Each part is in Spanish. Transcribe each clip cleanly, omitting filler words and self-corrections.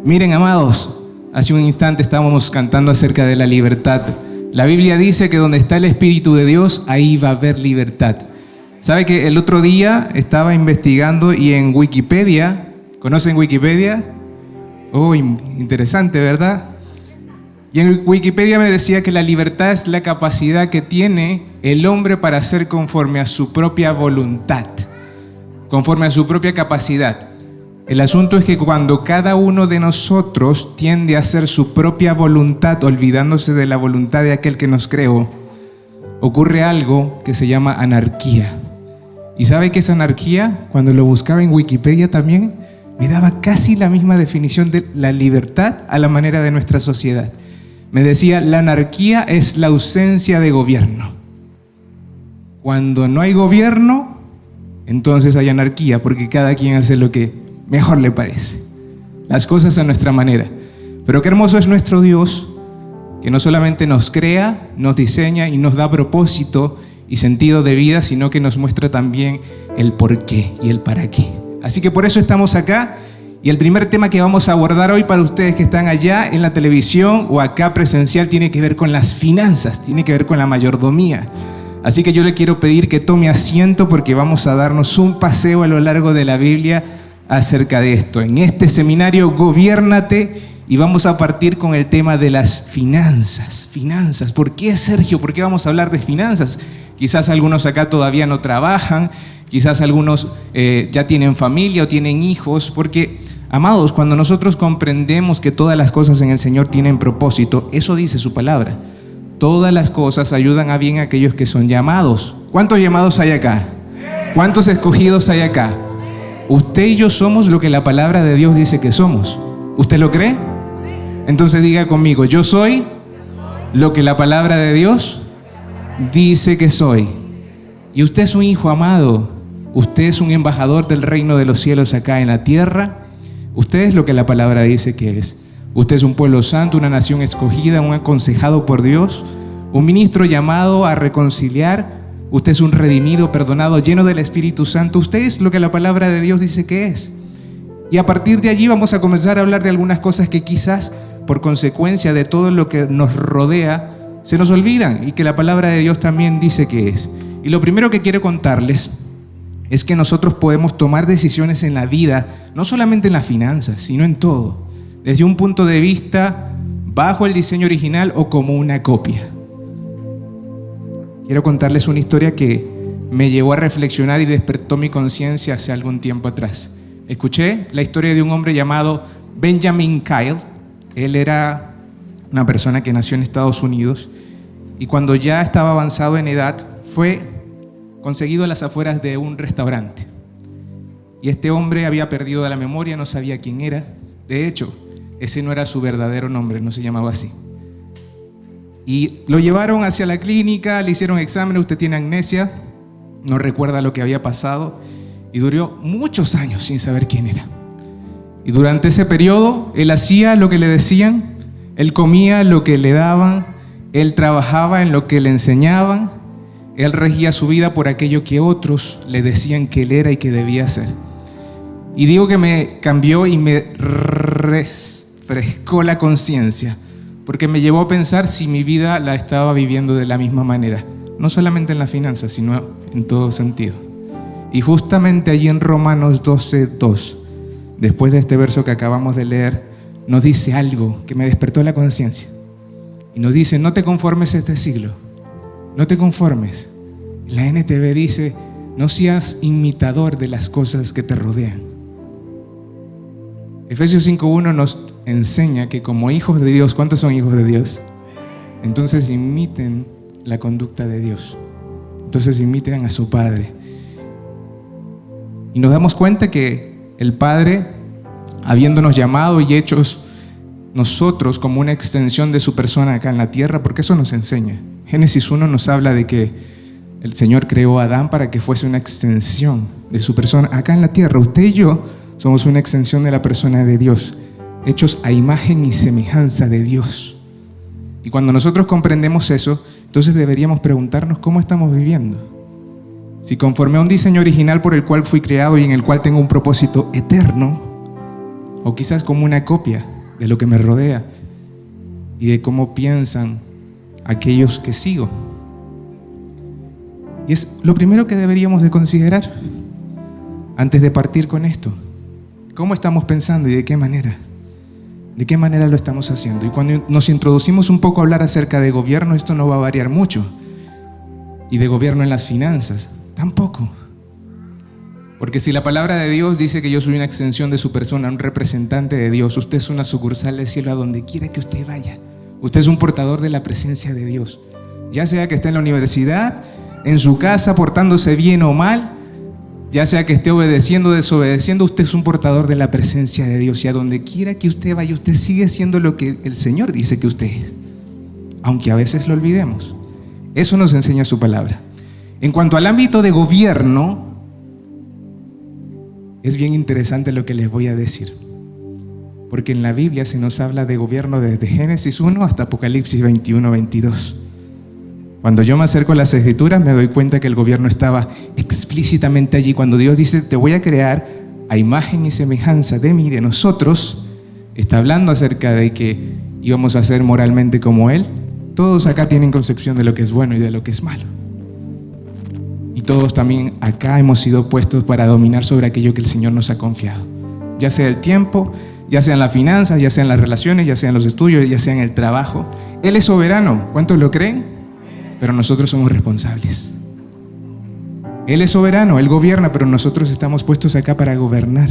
Miren, amados, hace un instante estábamos cantando acerca de la libertad. La Biblia dice que donde está el Espíritu de Dios, ahí va a haber libertad. ¿Sabe que el otro día estaba investigando y en Wikipedia, ¿conocen Wikipedia? Oh, interesante, ¿verdad? Y en Wikipedia me decía que la libertad es la capacidad que tiene el hombre para hacer conforme a su propia voluntad, conforme a su propia capacidad. El asunto es que cuando cada uno de nosotros tiende a hacer su propia voluntad, olvidándose de la voluntad de aquel que nos creó, ocurre algo que se llama anarquía. ¿Y sabe qué es anarquía? Cuando lo buscaba en Wikipedia también, me daba casi la misma definición de la libertad a la manera de nuestra sociedad. Me decía, la anarquía es la ausencia de gobierno. Cuando no hay gobierno, entonces hay anarquía, porque cada quien hace lo que mejor le parece. Las cosas a nuestra manera. Pero qué hermoso es nuestro Dios, que no solamente nos crea, nos diseña y nos da propósito y sentido de vida, sino que nos muestra también el por qué y el para qué. Así que por eso estamos acá. Y el primer tema que vamos a abordar hoy para ustedes que están allá en la televisión o acá presencial tiene que ver con las finanzas, tiene que ver con la mayordomía. Así que yo le quiero pedir que tome asiento porque vamos a darnos un paseo a lo largo de la Biblia acerca de esto. En este seminario, Gobiérnate, y vamos a partir con el tema de las finanzas. Finanzas, ¿por qué, Sergio? ¿Por qué vamos a hablar de finanzas? Quizás algunos acá todavía no trabajan, quizás algunos ya tienen familia o tienen hijos, porque, amados, cuando nosotros comprendemos que todas las cosas en el Señor tienen propósito, eso dice su palabra. Todas las cosas ayudan a bien a aquellos que son llamados. ¿Cuántos llamados hay acá? ¿Cuántos escogidos hay acá? Usted y yo somos lo que la palabra de Dios dice que somos. ¿Usted lo cree? Entonces diga conmigo, yo soy lo que la palabra de Dios dice que soy. Y usted es un hijo amado. Usted es un embajador del reino de los cielos acá en la tierra. Usted es lo que la palabra dice que es. Usted es un pueblo santo, una nación escogida, un aconsejado por Dios, un ministro llamado a reconciliar. Usted es un redimido, perdonado, lleno del Espíritu Santo. Usted es lo que la palabra de Dios dice que es. Y a partir de allí vamos a comenzar a hablar de algunas cosas que quizás por consecuencia de todo lo que nos rodea se nos olvidan y que la palabra de Dios también dice que es. Y lo primero que quiero contarles es que nosotros podemos tomar decisiones en la vida, no solamente en las finanzas, sino en todo, desde un punto de vista bajo el diseño original o como una copia. Quiero contarles una historia que me llevó a reflexionar y despertó mi conciencia hace algún tiempo atrás. Escuché la historia de un hombre llamado Benjamin Kyle. Él era una persona que nació en Estados Unidos y cuando ya estaba avanzado en edad fue conseguido a las afueras de un restaurante. Y este hombre había perdido la memoria, no sabía quién era. De hecho, ese no era su verdadero nombre, no se llamaba así. Y lo llevaron hacia la clínica, le hicieron exámenes, usted tiene amnesia, no recuerda lo que había pasado y duró muchos años sin saber quién era. Y durante ese periodo, él hacía lo que le decían, él comía lo que le daban, él trabajaba en lo que le enseñaban, él regía su vida por aquello que otros le decían que él era y que debía hacer. Y digo que me cambió y me refrescó la conciencia, porque me llevó a pensar si mi vida la estaba viviendo de la misma manera, no solamente en las finanzas, sino en todo sentido. Y justamente allí en Romanos 12:2, después de este verso que acabamos de leer, nos dice algo que me despertó la conciencia. Y nos dice, no te conformes a este siglo, no te conformes. La NTV dice, no seas imitador de las cosas que te rodean. Efesios 5:1 nos enseña que como hijos de Dios, ¿cuántos son hijos de Dios? Entonces imiten la conducta de Dios. Entonces imiten a su Padre. Y nos damos cuenta que el Padre, habiéndonos llamado y hechos nosotros como una extensión de su persona acá en la tierra, porque eso nos enseña. Génesis 1 nos habla de que el Señor creó a Adán para que fuese una extensión de su persona acá en la tierra. Usted y yo somos una extensión de la persona de Dios, hechos a imagen y semejanza de Dios. Y cuando nosotros comprendemos eso, entonces deberíamos preguntarnos cómo estamos viviendo. Si conforme a un diseño original por el cual fui creado y en el cual tengo un propósito eterno, o quizás como una copia de lo que me rodea y de cómo piensan aquellos que sigo. Y es lo primero que deberíamos de considerar antes de partir con esto. ¿Cómo estamos pensando y de qué manera? ¿De qué manera lo estamos haciendo? Y cuando nos introducimos un poco a hablar acerca de gobierno, esto no va a variar mucho. Y de gobierno en las finanzas, tampoco. Porque si la palabra de Dios dice que yo soy una extensión de su persona, un representante de Dios, usted es una sucursal del cielo a donde quiera que usted vaya. Usted es un portador de la presencia de Dios. Ya sea que esté en la universidad, en su casa, portándose bien o mal, ya sea que esté obedeciendo o desobedeciendo, usted es un portador de la presencia de Dios. Y a donde quiera que usted vaya, usted sigue siendo lo que el Señor dice que usted es. Aunque a veces lo olvidemos. Eso nos enseña su palabra. En cuanto al ámbito de gobierno, es bien interesante lo que les voy a decir. Porque en la Biblia se nos habla de gobierno desde Génesis 1 hasta Apocalipsis 21, 22. Cuando yo me acerco a las Escrituras me doy cuenta que el gobierno estaba explícitamente allí. Cuando Dios dice, te voy a crear a imagen y semejanza de mí, de nosotros, está hablando acerca de que íbamos a ser moralmente como Él. Todos acá tienen concepción de lo que es bueno y de lo que es malo. Y todos también acá hemos sido puestos para dominar sobre aquello que el Señor nos ha confiado. Ya sea el tiempo, ya sea en las finanzas, ya sea en las relaciones, ya sea en los estudios, ya sea en el trabajo. Él es soberano. ¿Cuántos lo creen? Pero nosotros somos responsables. Él es soberano, Él gobierna, pero nosotros estamos puestos acá para gobernar.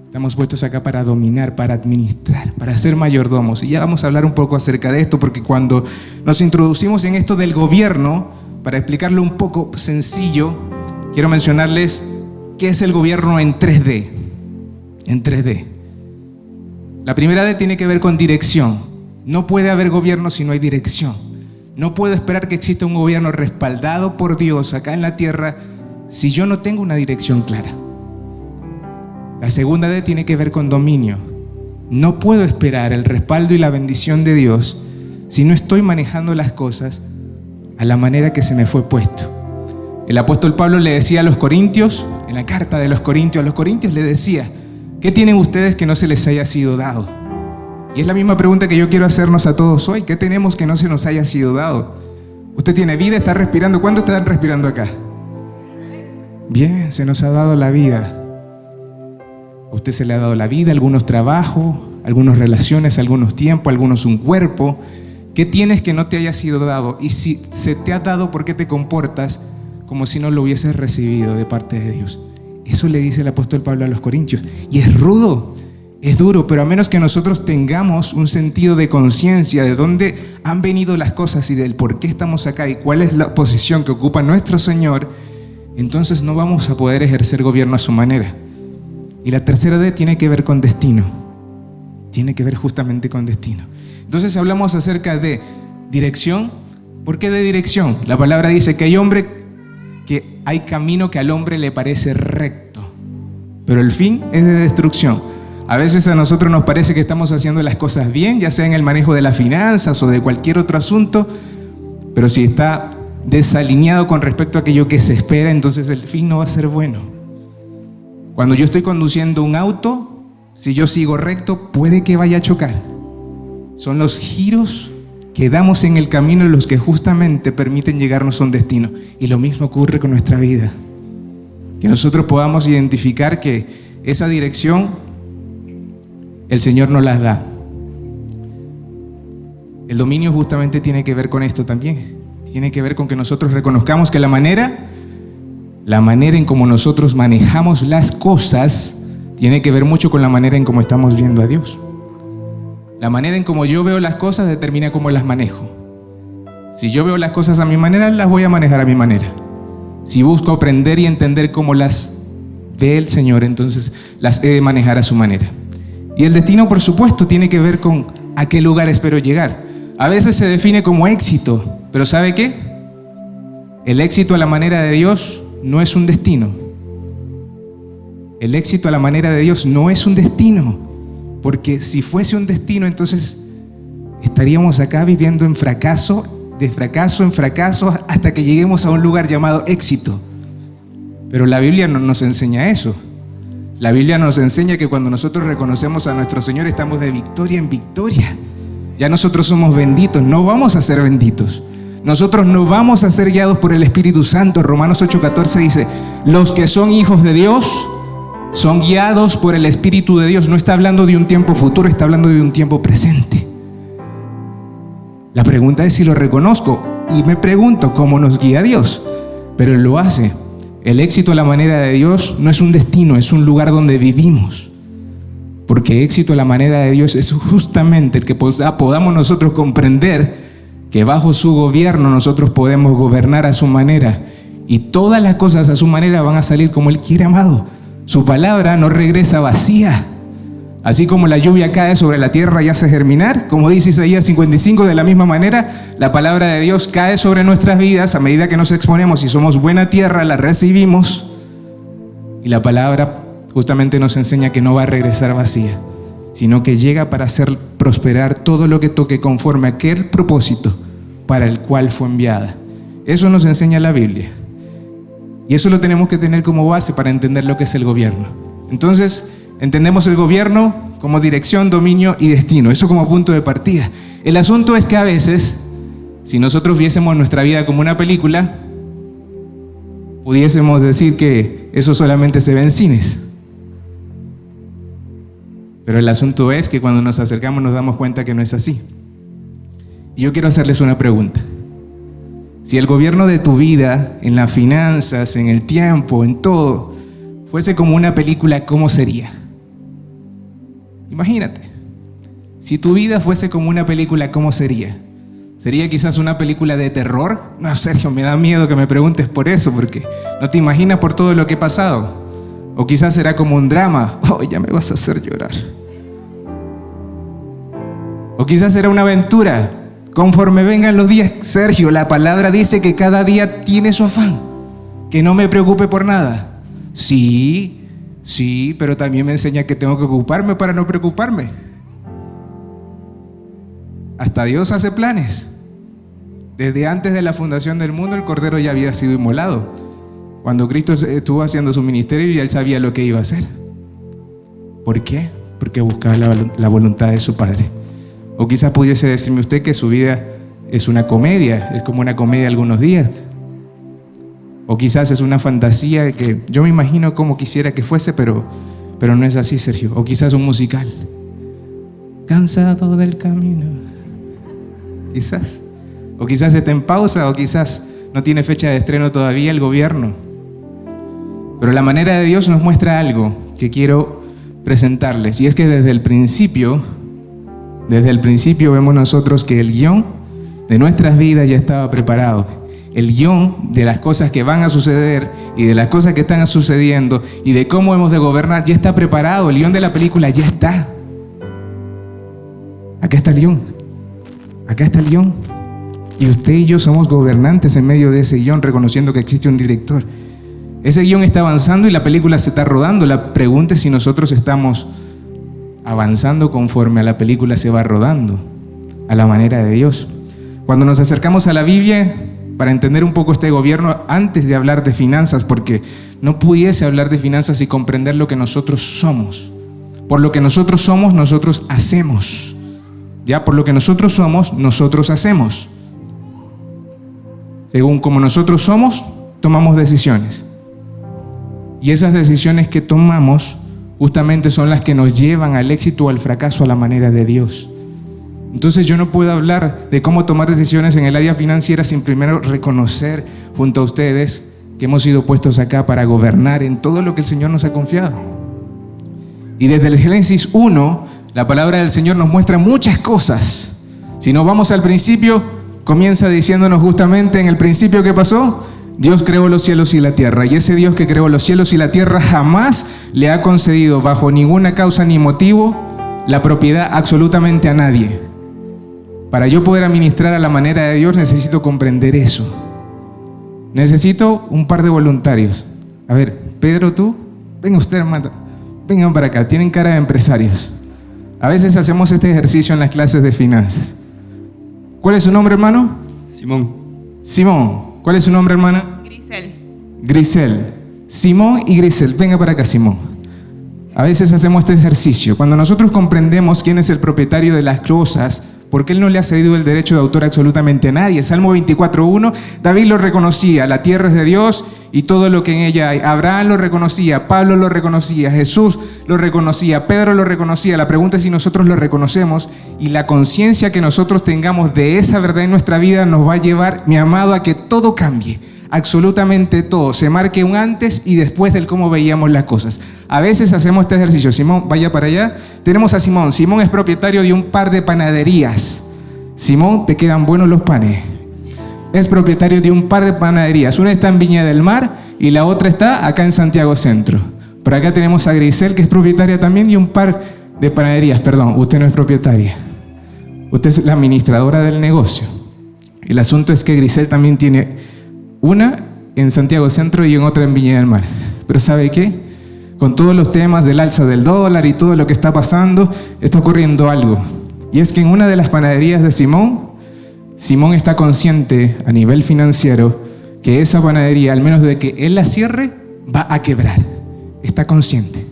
Estamos puestos acá para dominar, para administrar, para ser mayordomos. Y ya vamos a hablar un poco acerca de esto, porque cuando nos introducimos en esto del gobierno, para explicarlo un poco sencillo, quiero mencionarles qué es el gobierno en 3D. En 3D. La primera D tiene que ver con dirección. No puede haber gobierno si no hay dirección. No puedo esperar que exista un gobierno respaldado por Dios acá en la tierra si yo no tengo una dirección clara. La segunda D tiene que ver con dominio. No puedo esperar el respaldo y la bendición de Dios si no estoy manejando las cosas a la manera que se me fue puesto. El apóstol Pablo le decía a los corintios, en la carta de los corintios, a los corintios le decía, ¿qué tienen ustedes que no se les haya sido dado? Y es la misma pregunta que yo quiero hacernos a todos hoy. ¿Qué tenemos que no se nos haya sido dado? Usted tiene vida, está respirando. ¿Cuánto están respirando acá? Bien, se nos ha dado la vida. A usted se le ha dado la vida, algunos trabajos, algunas relaciones, algunos tiempos, algunos un cuerpo. ¿Qué tienes que no te haya sido dado? Y si se te ha dado, ¿por qué te comportas como si no lo hubieses recibido de parte de Dios? Eso le dice el apóstol Pablo a los corintios. Y es rudo. Es duro, pero a menos que nosotros tengamos un sentido de conciencia de dónde han venido las cosas y del por qué estamos acá y cuál es la posición que ocupa nuestro Señor, entonces no vamos a poder ejercer gobierno a su manera. Y la tercera D tiene que ver con destino. Tiene que ver justamente con destino. Entonces hablamos acerca de dirección. ¿Por qué de dirección? La palabra dice que hay camino que al hombre le parece recto, pero el fin es de destrucción. A veces a nosotros nos parece que estamos haciendo las cosas bien, ya sea en el manejo de las finanzas o de cualquier otro asunto, pero si está desalineado con respecto a aquello que se espera, entonces el fin no va a ser bueno. Cuando yo estoy conduciendo un auto, si yo sigo recto, puede que vaya a chocar. Son los giros que damos en el camino los que justamente permiten llegarnos a un destino. Y lo mismo ocurre con nuestra vida. Que nosotros podamos identificar que esa dirección el Señor nos las da. El dominio justamente tiene que ver con esto también. Tiene que ver con que nosotros reconozcamos que la manera en cómo nosotros manejamos las cosas tiene que ver mucho con la manera en cómo estamos viendo a Dios. La manera en cómo yo veo las cosas determina cómo las manejo. Si yo veo las cosas a mi manera, las voy a manejar a mi manera. Si busco aprender y entender cómo las ve el Señor, entonces las he de manejar a su manera. Y el destino, por supuesto, tiene que ver con a qué lugar espero llegar. A veces se define como éxito, pero ¿sabe qué? El éxito a la manera de Dios no es un destino. El éxito a la manera de Dios no es un destino, porque si fuese un destino, entonces estaríamos acá viviendo en fracaso, de fracaso en fracaso, hasta que lleguemos a un lugar llamado éxito. Pero la Biblia no nos enseña eso. La Biblia nos enseña que cuando nosotros reconocemos a nuestro Señor estamos de victoria en victoria. Ya nosotros somos benditos, no vamos a ser benditos. Nosotros no vamos a ser guiados por el Espíritu Santo. Romanos 8:14 dice, los que son hijos de Dios son guiados por el Espíritu de Dios. No está hablando de un tiempo futuro, está hablando de un tiempo presente. La pregunta es si lo reconozco y me pregunto cómo nos guía Dios, pero Él lo hace. El éxito a la manera de Dios no es un destino, es un lugar donde vivimos. Porque éxito a la manera de Dios es justamente el que podamos nosotros comprender que bajo su gobierno nosotros podemos gobernar a su manera y todas las cosas a su manera van a salir como Él quiere, amado. Su palabra no regresa vacía. Así como la lluvia cae sobre la tierra y hace germinar, como dice Isaías 55, de la misma manera, la palabra de Dios cae sobre nuestras vidas a medida que nos exponemos y somos buena tierra, la recibimos y la palabra justamente nos enseña que no va a regresar vacía, sino que llega para hacer prosperar todo lo que toque conforme a aquel propósito para el cual fue enviada. Eso nos enseña la Biblia. Y eso lo tenemos que tener como base para entender lo que es el gobierno. Entonces, entendemos el gobierno como dirección, dominio y destino. Eso como punto de partida. El asunto es que a veces, si nosotros viésemos nuestra vida como una película, pudiésemos decir que eso solamente se ve en cines. Pero el asunto es que cuando nos acercamos nos damos cuenta que no es así. Y yo quiero hacerles una pregunta. Si el gobierno de tu vida, en las finanzas, en el tiempo, en todo, fuese como una película, ¿cómo sería? Imagínate. Si tu vida fuese como una película, ¿cómo sería? ¿Sería quizás una película de terror? No, Sergio, me da miedo que me preguntes por eso, porque no te imaginas por todo lo que he pasado. O quizás será como un drama. Oh, ya me vas a hacer llorar. O quizás será una aventura. Conforme vengan los días, Sergio, la palabra dice que cada día tiene su afán. Que no me preocupe por nada. Sí, pero también me enseña que tengo que ocuparme para no preocuparme. Hasta Dios hace planes. Desde antes de la fundación del mundo, el Cordero ya había sido inmolado. Cuando Cristo estuvo haciendo su ministerio, ya Él sabía lo que iba a hacer. ¿Por qué? Porque buscaba la voluntad de su Padre. O quizás pudiese decirme usted que su vida es una comedia, es como una comedia algunos días. O quizás es una fantasía que yo me imagino como quisiera que fuese, pero no es así, Sergio. O quizás un musical. Cansado del camino. Quizás. O quizás está en pausa, o quizás no tiene fecha de estreno todavía el gobierno. Pero la manera de Dios nos muestra algo que quiero presentarles. Y es que desde el principio vemos nosotros que el guión de nuestras vidas ya estaba preparado. El guión de las cosas que van a suceder y de las cosas que están sucediendo y de cómo hemos de gobernar ya está preparado. El guión de la película ya está. Acá está el guión. Acá está el guión. Y usted y yo somos gobernantes en medio de ese guión, reconociendo que existe un director. Ese guión está avanzando y la película se está rodando. La pregunta es si nosotros estamos avanzando conforme a la película se va rodando, a la manera de Dios. Cuando nos acercamos a la Biblia, para entender un poco este gobierno, antes de hablar de finanzas, porque no pudiese hablar de finanzas y comprender lo que nosotros somos. Por lo que nosotros somos, nosotros hacemos. Ya, por lo que nosotros somos, nosotros hacemos. Según como nosotros somos, tomamos decisiones. Y esas decisiones que tomamos justamente son las que nos llevan al éxito o al fracaso a la manera de Dios. Entonces yo no puedo hablar de cómo tomar decisiones en el área financiera sin primero reconocer junto a ustedes que hemos sido puestos acá para gobernar en todo lo que el Señor nos ha confiado. Y desde el Génesis 1, la palabra del Señor nos muestra muchas cosas. Si nos vamos al principio, comienza diciéndonos justamente en el principio ¿qué pasó? Dios creó los cielos y la tierra, y ese Dios que creó los cielos y la tierra jamás le ha concedido bajo ninguna causa ni motivo la propiedad absolutamente a nadie. Para yo poder administrar a la manera de Dios necesito comprender eso. Necesito un par de voluntarios. A ver, Pedro, tú, venga usted, hermano, vengan para acá, tienen cara de empresarios. A veces hacemos este ejercicio en las clases de finanzas. ¿Cuál es su nombre, hermano? Simón. ¿Cuál es su nombre, hermana? Grisel. Simón y Grisel. Venga para acá, Simón. A veces hacemos este ejercicio. Cuando nosotros comprendemos quién es el propietario de las cosas, porque Él no le ha cedido el derecho de autor absolutamente a nadie. Salmo 24:1, David lo reconocía, la tierra es de Dios y todo lo que en ella hay. Abraham lo reconocía, Pablo lo reconocía, Jesús lo reconocía, Pedro lo reconocía. La pregunta es si nosotros lo reconocemos, y la conciencia que nosotros tengamos de esa verdad en nuestra vida nos va a llevar, mi amado, a que todo cambie. Absolutamente todo, se marque un antes y después del cómo veíamos las cosas. A veces hacemos este ejercicio. Simón, vaya para allá. Tenemos a Simón. Simón es propietario de un par de panaderías. Simón, te quedan buenos los panes. Es propietario de un par de panaderías. Una está en Viña del Mar y la otra está acá en Santiago Centro. Por acá tenemos a Grisel, que es propietaria también de un par de panaderías. Perdón, usted no es propietaria. Usted es la administradora del negocio. El asunto es que Grisel también tiene una en Santiago Centro y en otra en Viña del Mar. Pero ¿sabe qué? Con todos los temas del alza del dólar y todo lo que está pasando, está ocurriendo algo. Y es que en una de las panaderías de Simón, Simón está consciente a nivel financiero que esa panadería, al menos de que él la cierre, va a quebrar. Está consciente.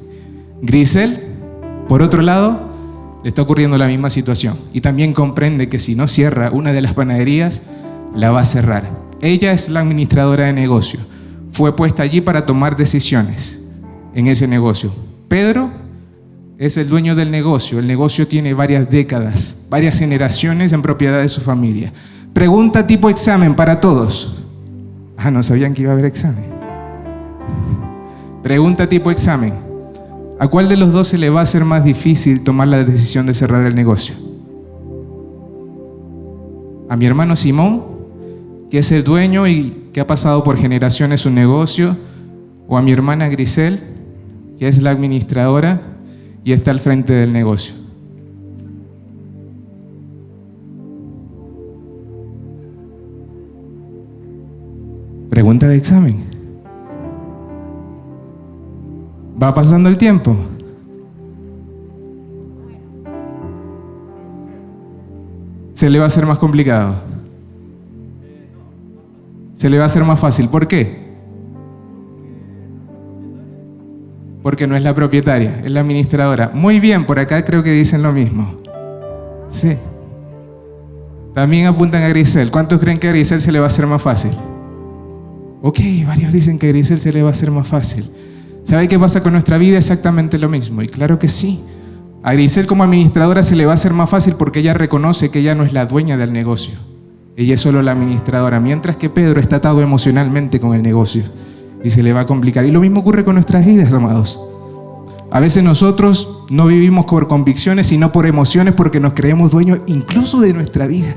Grisel, por otro lado, le está ocurriendo la misma situación. Y también comprende que si no cierra una de las panaderías, la va a cerrar. Ella es la administradora de negocio. Fue puesta allí para tomar decisiones en ese negocio. Pedro es el dueño del negocio. El negocio tiene varias décadas, varias generaciones en propiedad de su familia. Pregunta tipo examen para todos. ¿No sabían que iba a haber examen? Pregunta tipo examen. ¿A cuál de los dos se le va a hacer más difícil tomar la decisión de cerrar el negocio? ¿A mi hermano Simón, que es el dueño y que ha pasado por generaciones su negocio, o a mi hermana Grisel, que es la administradora y está al frente del negocio? Pregunta de examen. Va pasando el tiempo. Se le va a hacer más complicado. Se le va a hacer más fácil. ¿Por qué? Porque no es la propietaria, es la administradora. Muy bien, por acá creo que dicen lo mismo. Sí. También apuntan a Grisel. ¿Cuántos creen que a Grisel se le va a hacer más fácil? Ok, varios dicen que a Grisel se le va a hacer más fácil. ¿Sabe qué pasa con nuestra vida? Exactamente lo mismo. Y claro que sí. A Grisel como administradora se le va a hacer más fácil porque ella reconoce que ella no es la dueña del negocio. Ella es solo la administradora, mientras que Pedro está atado emocionalmente con el negocio y se le va a complicar. Y lo mismo ocurre con nuestras vidas, amados. A veces nosotros no vivimos por convicciones, sino por emociones, porque nos creemos dueños incluso de nuestra vida.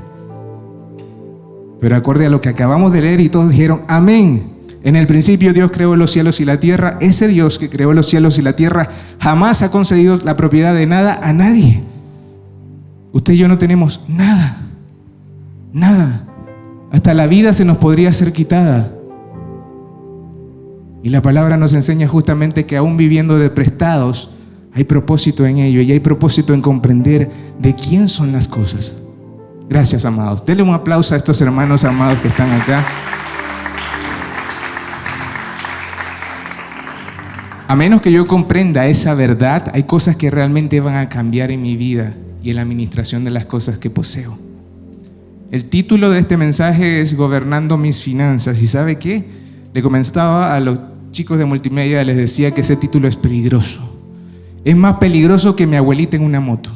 Pero acorde a lo que acabamos de leer y todos dijeron amén. En el principio Dios creó los cielos y la tierra. Ese Dios que creó los cielos y la tierra jamás ha concedido la propiedad de nada a nadie. Usted y yo no tenemos nada. Nada. Hasta la vida se nos podría ser quitada. Y la palabra nos enseña justamente que aún viviendo de prestados, hay propósito en ello y hay propósito en comprender de quién son las cosas. Gracias, amados. Denle un aplauso a estos hermanos amados que están acá. A menos que yo comprenda esa verdad, hay cosas que realmente van a cambiar en mi vida y en la administración de las cosas que poseo. El título de este mensaje es Gobernando mis finanzas. ¿Y sabe qué? Le comentaba a los chicos de multimedia, les decía que ese título es peligroso. Es más peligroso que mi abuelita en una moto.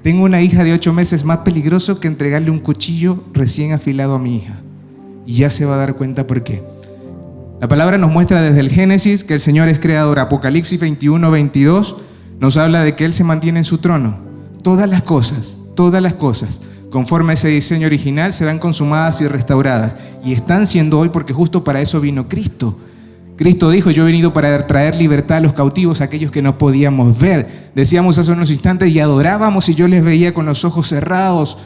Tengo una hija de 8 meses, más peligroso que entregarle un cuchillo recién afilado a mi hija. Y ya se va a dar cuenta por qué. La palabra nos muestra desde el Génesis que el Señor es creador. Apocalipsis 21:22 nos habla de que Él se mantiene en su trono. Todas las cosas, conforme a ese diseño original, serán consumadas y restauradas. Y están siendo hoy porque justo para eso vino Cristo. Cristo dijo, yo he venido para traer libertad a los cautivos, a aquellos que no podíamos ver. Decíamos hace unos instantes y adorábamos y yo les veía con los ojos cerrados.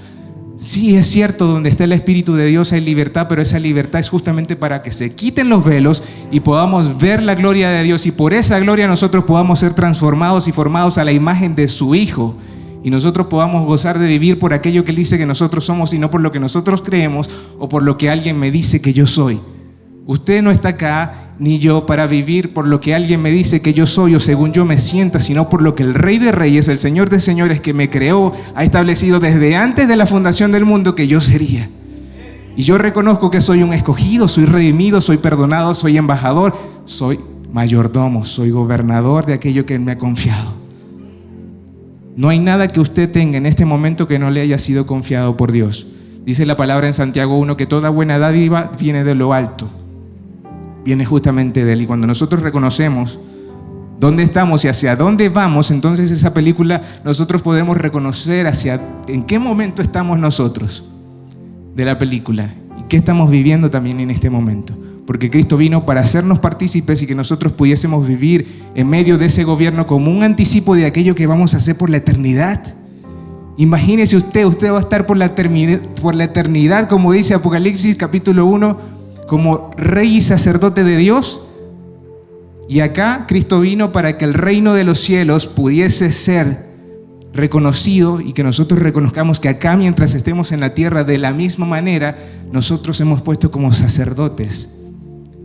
Sí, es cierto, donde está el Espíritu de Dios hay libertad, pero esa libertad es justamente para que se quiten los velos y podamos ver la gloria de Dios, y por esa gloria nosotros podamos ser transformados y formados a la imagen de su Hijo, y nosotros podamos gozar de vivir por aquello que Él dice que nosotros somos y no por lo que nosotros creemos o por lo que alguien me dice que yo soy. Usted no está acá ni yo para vivir por lo que alguien me dice que yo soy o según yo me sienta, sino por lo que el Rey de Reyes, el Señor de Señores, que me creó, ha establecido desde antes de la fundación del mundo que yo sería. Y yo reconozco que soy un escogido, soy redimido, soy perdonado, soy embajador, soy mayordomo, soy gobernador de aquello que Él me ha confiado. No hay nada que usted tenga en este momento que no le haya sido confiado por Dios. Dice la palabra en Santiago 1 que toda buena dádiva viene de lo alto, viene justamente de Él. Y cuando nosotros reconocemos dónde estamos y hacia dónde vamos, entonces esa película nosotros podemos reconocer en qué momento estamos nosotros de la película y qué estamos viviendo también en este momento. Porque Cristo vino para hacernos partícipes y que nosotros pudiésemos vivir en medio de ese gobierno como un anticipo de aquello que vamos a hacer por la eternidad. Imagínese usted va a estar por la eternidad, como dice Apocalipsis capítulo 1, como rey y sacerdote de Dios. Y acá Cristo vino para que el reino de los cielos pudiese ser reconocido y que nosotros reconozcamos que acá, mientras estemos en la tierra, de la misma manera nosotros hemos puesto como sacerdotes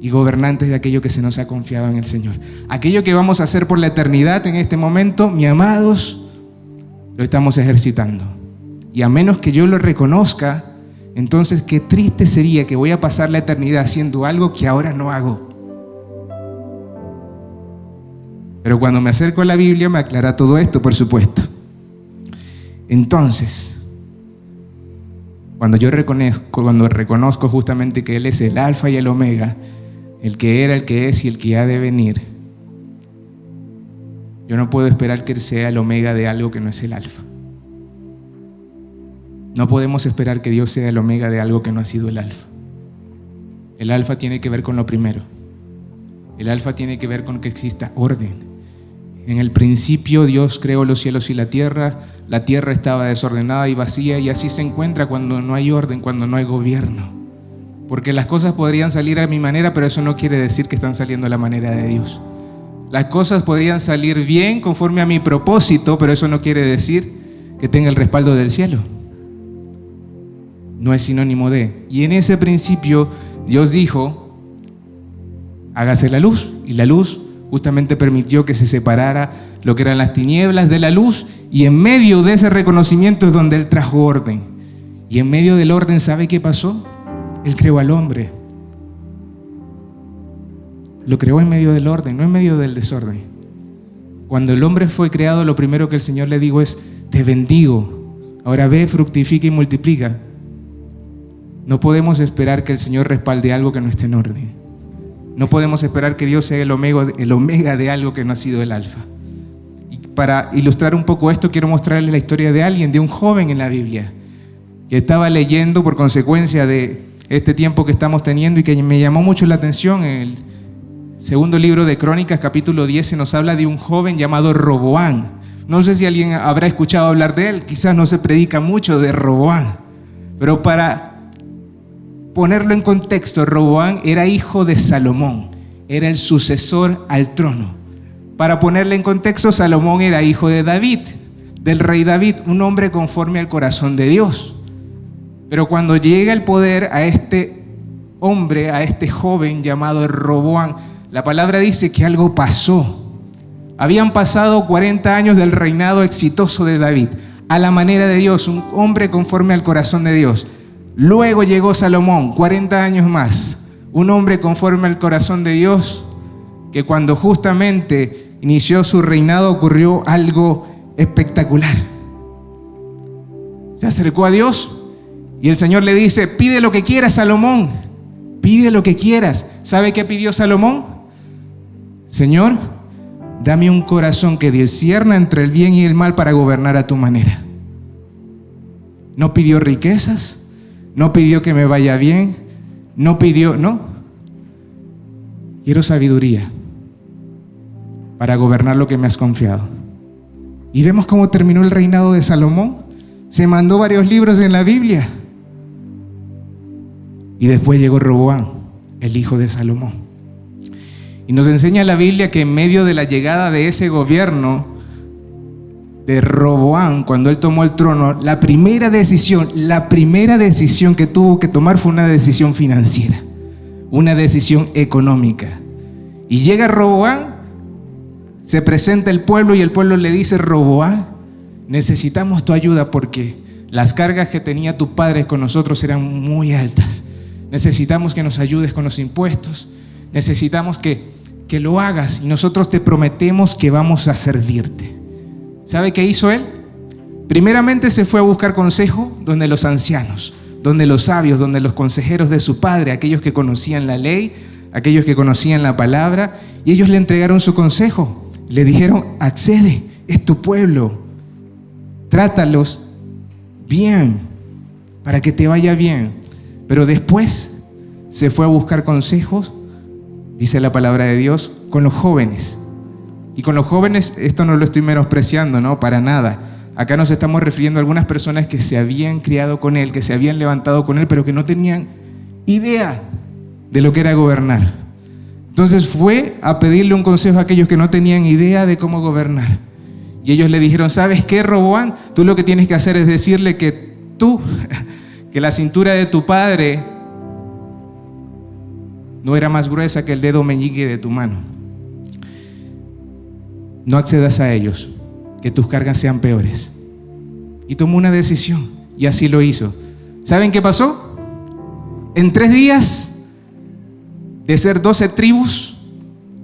y gobernantes de aquello que se nos ha confiado en el Señor. Aquello que vamos a hacer por la eternidad en este momento, mis amados, lo estamos ejercitando. Y a menos que yo lo reconozca, entonces qué triste sería que voy a pasar la eternidad haciendo algo que ahora no hago. Pero cuando me acerco a la Biblia me aclara todo esto, por supuesto. Entonces, cuando reconozco justamente que Él es el alfa y el omega, el que era, el que es y el que ha de venir, yo no puedo esperar que Él sea el omega de algo que no es el alfa. No podemos esperar que Dios sea el omega de algo que no ha sido el alfa. El alfa tiene que ver con lo primero. El alfa tiene que ver con que exista orden. En el principio Dios creó los cielos y la tierra estaba desordenada y vacía, y así se encuentra cuando no hay orden, cuando no hay gobierno. Porque las cosas podrían salir a mi manera, pero eso no quiere decir que están saliendo a la manera de Dios. Las cosas podrían salir bien conforme a mi propósito, pero eso no quiere decir que tenga el respaldo del cielo. No es sinónimo de. Y en ese principio Dios dijo, hágase la luz, y la luz justamente permitió que se separara lo que eran las tinieblas de la luz, y en medio de ese reconocimiento es donde Él trajo orden. Y en medio del orden, ¿sabe qué pasó? Él creó al hombre. Lo creó en medio del orden, no en medio del desorden. Cuando el hombre fue creado, lo primero que el Señor le dijo es: te bendigo, ahora ve, fructifica y multiplica. No podemos esperar que el Señor respalde algo que no esté en orden. No podemos esperar que Dios sea el omega de algo que no ha sido el alfa. Y para ilustrar un poco esto, quiero mostrarles la historia de alguien, de un joven en la Biblia, que estaba leyendo por consecuencia de este tiempo que estamos teniendo y que me llamó mucho la atención. En el segundo libro de Crónicas, capítulo 10, se nos habla de un joven llamado Roboam. No sé si alguien habrá escuchado hablar de él, quizás no se predica mucho de Roboam, pero para ponerlo en contexto, Roboam era hijo de Salomón, era el sucesor al trono. Para ponerle en contexto, Salomón era hijo de David, del rey David, un hombre conforme al corazón de Dios. Pero cuando llega el poder a este hombre, a este joven llamado Roboam, la palabra dice que algo pasó. Habían pasado 40 años del reinado exitoso de David, a la manera de Dios, un hombre conforme al corazón de Dios. Luego llegó Salomón, 40 años más, un homre conforme al corazón de Dios, que cuando justamente inició su reinado ocurrió algo espectacular. Se acercó a Dios y el Señor le dice: pide lo que quieras, Salomón, pide lo que quieras. ¿Sabe qué pidió Salomón? Señor, dame un corazón que discierna entre el bien y el mal para gobernar a tu manera. No pidió riquezas, no pidió que me vaya bien, no. Quiero sabiduría para gobernar lo que me has confiado. Y vemos cómo terminó el reinado de Salomón. Se mandó varios libros en la Biblia. Y después llegó Roboam, el hijo de Salomón. Y nos enseña la Biblia que en medio de la llegada de ese gobierno de Roboam, cuando él tomó el trono, la primera decisión que tuvo que tomar fue una decisión financiera, una decisión económica. Y llega Roboam, se presenta el pueblo y el pueblo le dice: Roboam, necesitamos tu ayuda porque las cargas que tenía tu padre con nosotros eran muy altas. Necesitamos que nos ayudes con los impuestos. Necesitamos que lo hagas y nosotros te prometemos que vamos a servirte. ¿Sabe qué hizo él? Primeramente se fue a buscar consejo donde los ancianos, donde los sabios, donde los consejeros de su padre, aquellos que conocían la ley, aquellos que conocían la palabra, y ellos le entregaron su consejo. Le dijeron: accede, es tu pueblo, trátalos bien para que te vaya bien. Pero después se fue a buscar consejos, dice la palabra de Dios, con los jóvenes. Y con los jóvenes, esto no lo estoy menospreciando, no, para nada. Acá nos estamos refiriendo a algunas personas que se habían criado con él, que se habían levantado con él, pero que no tenían idea de lo que era gobernar. Entonces fue a pedirle un consejo a aquellos que no tenían idea de cómo gobernar. Y ellos le dijeron: ¿sabes qué, Roboam? Tú lo que tienes que hacer es decirle que que la cintura de tu padre no era más gruesa que el dedo meñique de tu mano. No accedas a ellos, que tus cargas sean peores. Y tomó una decisión, y así lo hizo. ¿Saben qué pasó? En 3 días, de ser 12 tribus,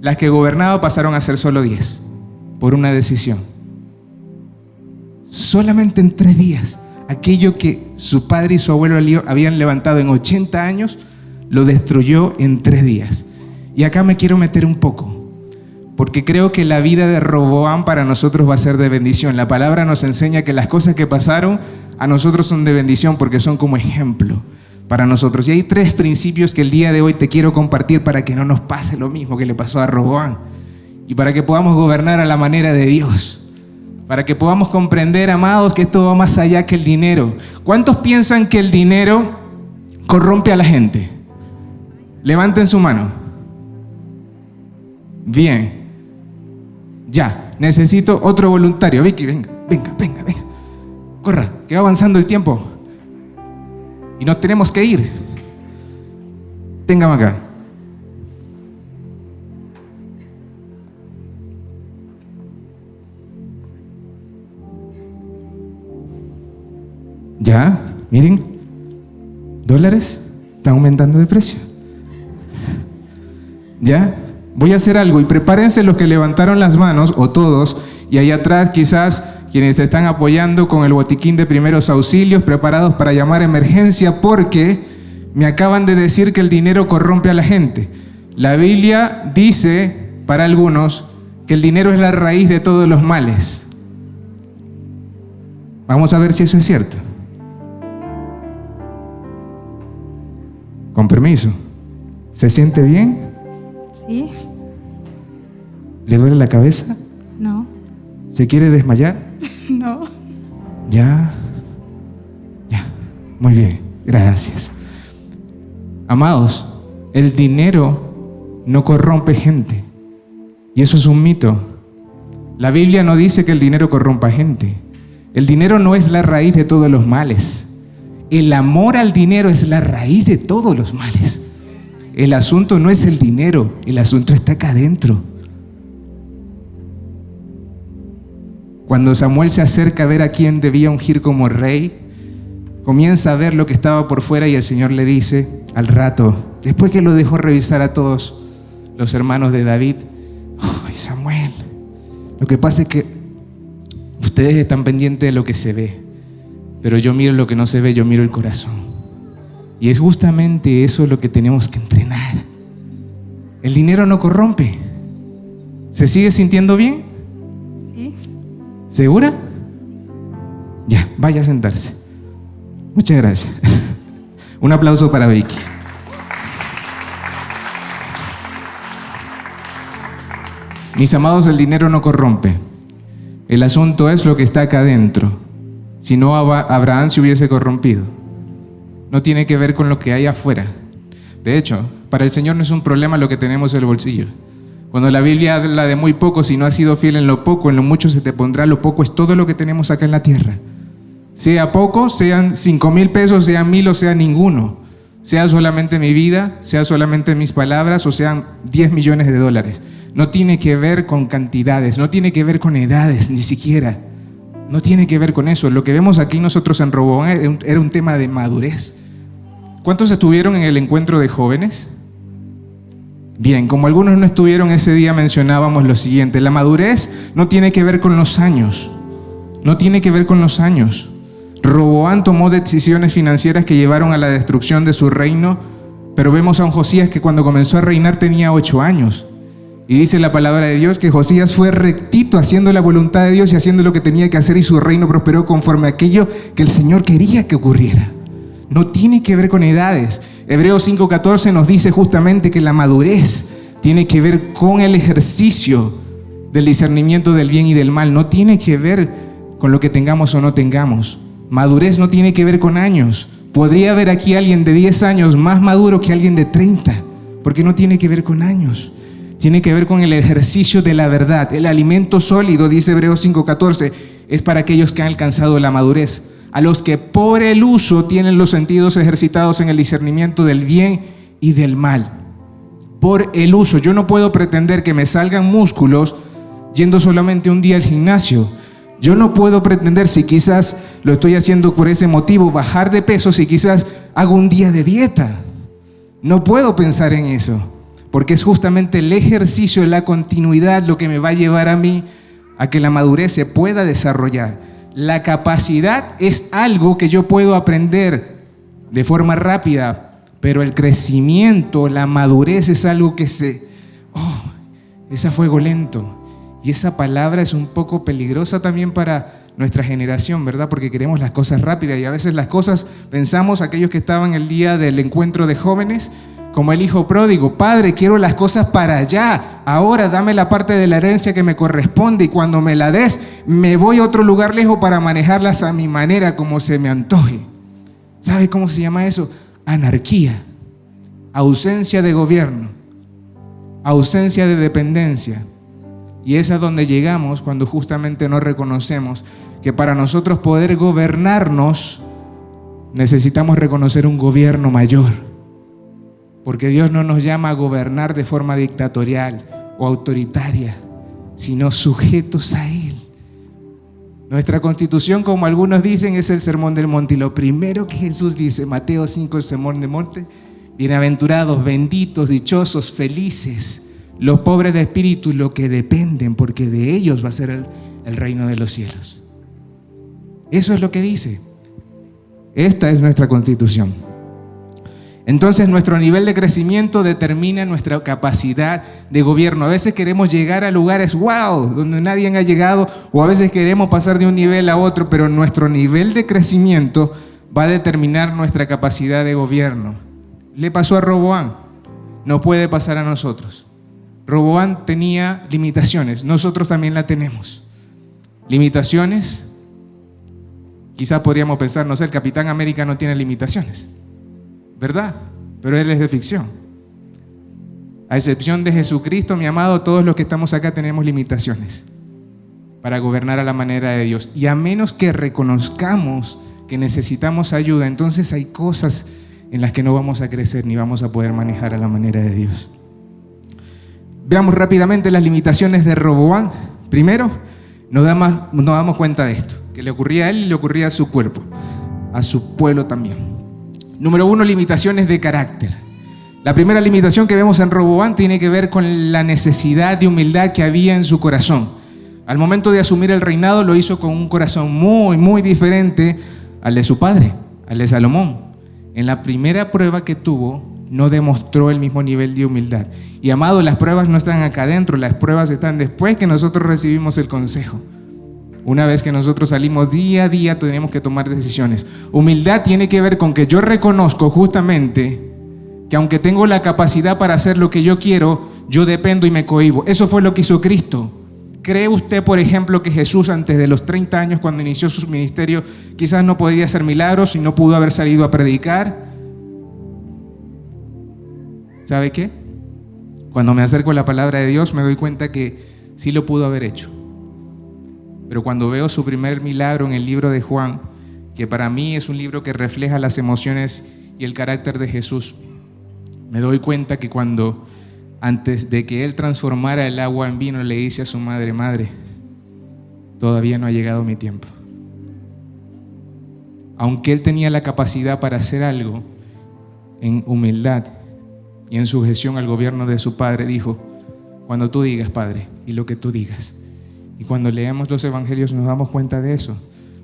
las que gobernaba pasaron a ser solo 10, por una decisión. Solamente en 3 días, aquello que su padre y su abuelo habían levantado en 80 años, lo destruyó en 3 días. Y acá me quiero meter un poco, porque creo que la vida de Roboam para nosotros va a ser de bendición. La palabra nos enseña que las cosas que pasaron a nosotros son de bendición porque son como ejemplo para nosotros. Y hay 3 principios que el día de hoy te quiero compartir para que no nos pase lo mismo que le pasó a Roboam y para que podamos gobernar a la manera de Dios. Para que podamos comprender, amados, que esto va más allá que el dinero. ¿Cuántos piensan que el dinero corrompe a la gente? Levanten su mano. Bien. Ya, necesito otro voluntario. Vicky, venga. Corra, que va avanzando el tiempo. Y nos tenemos que ir. Téngame acá. Ya, miren, dólares están aumentando de precio. Ya, voy a hacer algo y prepárense los que levantaron las manos, o todos, y allá atrás quizás quienes se están apoyando con el botiquín de primeros auxilios, preparados para llamar a emergencia, porque me acaban de decir que el dinero corrompe a la gente. La Biblia dice, para algunos, que el dinero es la raíz de todos los males. Vamos a ver si eso es cierto. Con permiso. ¿Se siente bien? Sí. ¿Le duele la cabeza? No. ¿Se quiere desmayar? No. Ya. Muy bien, gracias. Amados, el dinero no corrompe gente. Y eso es un mito. La Biblia no dice que el dinero corrompa gente. El dinero no es la raíz de todos los males. El amor al dinero es la raíz de todos los males. El asunto no es el dinero, el asunto está acá adentro. Cuando Samuel se acerca a ver a quién debía ungir como rey, comienza a ver lo que estaba por fuera y el Señor le dice al rato, después que lo dejó revisar a todos los hermanos de David: "Ay, Samuel, lo que pasa es que ustedes están pendientes de lo que se ve, pero yo miro lo que no se ve, yo miro el corazón". Y es justamente eso lo que tenemos que entrenar. El dinero no corrompe. ¿Se sigue sintiendo bien? Sí. ¿Segura? Ya, vaya a sentarse. Muchas gracias. Un aplauso para Vicky. Mis amados, el dinero no corrompe. El asunto es lo que está acá adentro. Si no, Abraham se hubiese corrompido. No tiene que ver con lo que hay afuera. De hecho, para el Señor no es un problema lo que tenemos en el bolsillo. Cuando la Biblia habla de muy poco, si no has sido fiel en lo poco, en lo mucho se te pondrá. Lo poco es todo lo que tenemos acá en la tierra. Sea poco, sean 5,000 pesos, sean 1,000 o sea ninguno. sea solamente mi vida, sea solamente mis palabras o sean 10 millones de dólares. No tiene que ver con cantidades, no tiene que ver con edades, ni siquiera. No tiene que ver con eso. Lo que vemos aquí nosotros en Roboam era un tema de madurez. ¿Cuántos estuvieron en el encuentro de jóvenes? Bien, como algunos no estuvieron ese día, mencionábamos lo siguiente: la madurez no tiene que ver con los años. No tiene que ver con los años. Roboam tomó decisiones financieras que llevaron a la destrucción de su reino, pero vemos a un Josías que cuando comenzó a reinar tenía 8 años. Y dice la palabra de Dios que Josías fue rectito, haciendo la voluntad de Dios y haciendo lo que tenía que hacer, y su reino prosperó conforme a aquello que el Señor quería que ocurriera. No tiene que ver con edades. Hebreos 5:14 nos dice justamente que la madurez tiene que ver con el ejercicio del discernimiento del bien y del mal. No tiene que ver con lo que tengamos o no tengamos. Madurez no tiene que ver con años. Podría haber aquí alguien de 10 años más maduro que alguien de 30, porque no tiene que ver con años. Tiene que ver con el ejercicio de la verdad. El alimento sólido, dice Hebreos 5:14, es para aquellos que han alcanzado la madurez, a los que por el uso tienen los sentidos ejercitados en el discernimiento del bien y del mal. Por el uso. Yo no puedo pretender que me salgan músculos yendo solamente un día al gimnasio. Yo no puedo pretender, si quizás lo estoy haciendo por ese motivo, bajar de peso, si quizás hago un día de dieta. No puedo pensar en eso, porque es justamente el ejercicio, la continuidad, lo que me va a llevar a mí a que la madurez se pueda desarrollar. La capacidad es algo que yo puedo aprender de forma rápida, pero el crecimiento, la madurez es algo que es a fuego lento. Y esa palabra es un poco peligrosa también para nuestra generación, ¿verdad? Porque queremos las cosas rápidas y a veces las cosas, pensamos aquellos que estaban el día del encuentro de jóvenes, como el hijo pródigo: Padre, quiero las cosas para allá, ahora dame la parte de la herencia que me corresponde, y cuando me la des, me voy a otro lugar lejos para manejarlas a mi manera, como se me antoje. ¿Sabe cómo se llama eso? Anarquía, ausencia de gobierno, ausencia de dependencia. Y es a donde llegamos cuando justamente no reconocemos que para nosotros poder gobernarnos necesitamos reconocer un gobierno mayor. Porque Dios no nos llama a gobernar de forma dictatorial o autoritaria, sino sujetos a Él. Nuestra constitución, como algunos dicen, es el Sermón del Monte. Y lo primero que Jesús dice, Mateo 5, el Sermón del Monte: bienaventurados, benditos, dichosos, felices los pobres de espíritu, los que dependen, porque de ellos va a ser el reino de los cielos. Eso es lo que dice. Esta es nuestra constitución. Entonces nuestro nivel de crecimiento determina nuestra capacidad de gobierno. A veces queremos llegar a lugares wow, donde nadie ha llegado, o a veces queremos pasar de un nivel a otro, pero nuestro nivel de crecimiento va a determinar nuestra capacidad de gobierno. Le pasó a Roboam, no puede pasar a nosotros. Roboam tenía limitaciones, nosotros también la tenemos. Limitaciones, quizás podríamos pensar, no sé, el Capitán América no tiene limitaciones, ¿verdad? Pero él es de ficción. A excepción de Jesucristo, mi amado, todos los que estamos acá tenemos limitaciones para gobernar a la manera de Dios. Y a menos que reconozcamos que necesitamos ayuda, entonces hay cosas en las que no vamos a crecer ni vamos a poder manejar a la manera de Dios. Veamos rápidamente las limitaciones de Roboam. Primero, nos damos cuenta de esto, que le ocurría a él y le ocurría a su cuerpo, a su pueblo también. Número 1, limitaciones de carácter. La primera limitación que vemos en Roboam tiene que ver con la necesidad de humildad que había en su corazón. Al momento de asumir el reinado lo hizo con un corazón muy, muy diferente al de su padre, al de Salomón. En la primera prueba que tuvo, no demostró el mismo nivel de humildad. Y amado, las pruebas no están acá adentro, las pruebas están después que nosotros recibimos el consejo. Una vez que nosotros salimos día a día, tenemos que tomar decisiones. Humildad tiene que ver con que yo reconozco justamente que aunque tengo la capacidad para hacer lo que yo quiero, yo dependo y me cohíbo. Eso fue lo que hizo Cristo. ¿Cree usted, por ejemplo, que Jesús antes de los 30 años, cuando inició su ministerio, quizás no podría hacer milagros y no pudo haber salido a predicar? ¿Sabe qué? Cuando me acerco a la palabra de Dios me doy cuenta que sí lo pudo haber hecho. Pero cuando veo su primer milagro en el libro de Juan, que para mí es un libro que refleja las emociones y el carácter de Jesús, me doy cuenta que cuando, antes de que Él transformara el agua en vino, le dice a su madre: madre, todavía no ha llegado mi tiempo. Aunque Él tenía la capacidad para hacer algo, en humildad y en sujeción al gobierno de su Padre, dijo: cuando tú digas, Padre, y lo que tú digas. Y cuando leemos los evangelios nos damos cuenta de eso.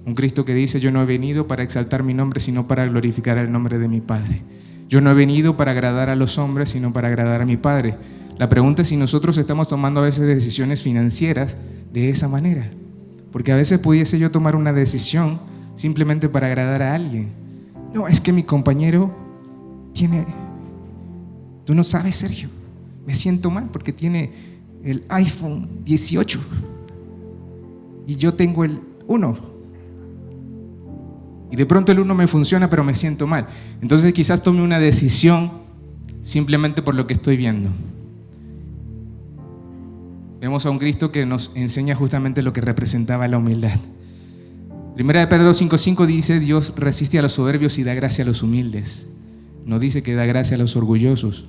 Un Cristo que dice: yo no he venido para exaltar mi nombre, sino para glorificar el nombre de mi Padre. Yo no he venido para agradar a los hombres, sino para agradar a mi Padre. La pregunta es si nosotros estamos tomando a veces decisiones financieras de esa manera. Porque a veces pudiese yo tomar una decisión simplemente para agradar a alguien. No, es que mi compañero tiene... Tú no sabes, Sergio, me siento mal porque tiene el iPhone 18 y yo tengo el 1. Y de pronto el 1 me funciona, pero me siento mal. Entonces quizás tome una decisión simplemente por lo que estoy viendo. Vemos a un Cristo que nos enseña justamente lo que representaba la humildad. Primera de Pedro 5:5 dice: Dios resiste a los soberbios y da gracia a los humildes. No dice que da gracia a los orgullosos.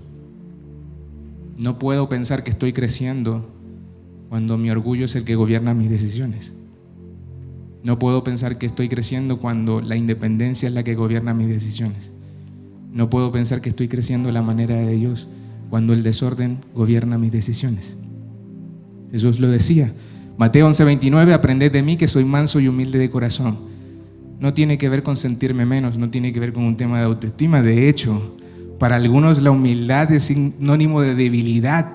No puedo pensar que estoy creciendo cuando mi orgullo es el que gobierna mis decisiones. No puedo pensar que estoy creciendo cuando la independencia es la que gobierna mis decisiones. No puedo pensar que estoy creciendo a la manera de Dios cuando el desorden gobierna mis decisiones. Jesús lo decía. Mateo 11:29: aprended de mí que soy manso y humilde de corazón. No tiene que ver con sentirme menos, no tiene que ver con un tema de autoestima. De hecho, para algunos la humildad es sinónimo de debilidad,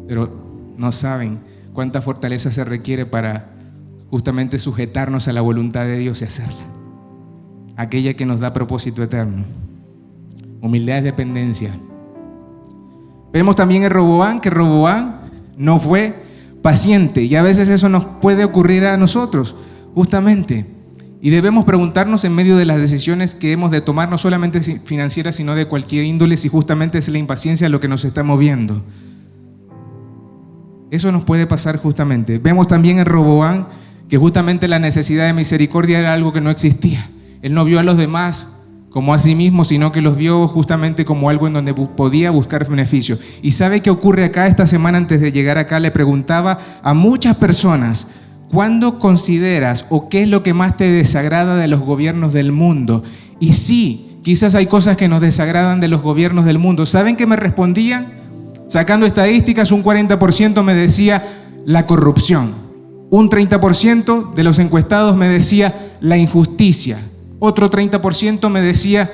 pero no saben cuánta fortaleza se requiere para justamente sujetarnos a la voluntad de Dios y hacerla, aquella que nos da propósito eterno. Humildad es dependencia. Vemos también en Roboam que Roboam no fue paciente, y a veces eso nos puede ocurrir a nosotros justamente, y debemos preguntarnos en medio de las decisiones que hemos de tomar, no solamente financieras sino de cualquier índole, si justamente es la impaciencia lo que nos está moviendo. Eso nos puede pasar justamente. Vemos también en Roboam que justamente la necesidad de misericordia era algo que no existía. Él no vio a los demás como a sí mismo, sino que los vio justamente como algo en donde podía buscar beneficio. ¿Y sabe qué ocurre acá? Esta semana, antes de llegar acá, le preguntaba a muchas personas: ¿cuándo consideras o qué es lo que más te desagrada de los gobiernos del mundo? Y sí, quizás hay cosas que nos desagradan de los gobiernos del mundo. ¿Saben qué me respondían? Sacando estadísticas, un 40% me decía la corrupción. Un 30% de los encuestados me decía la injusticia. Otro 30% me decía: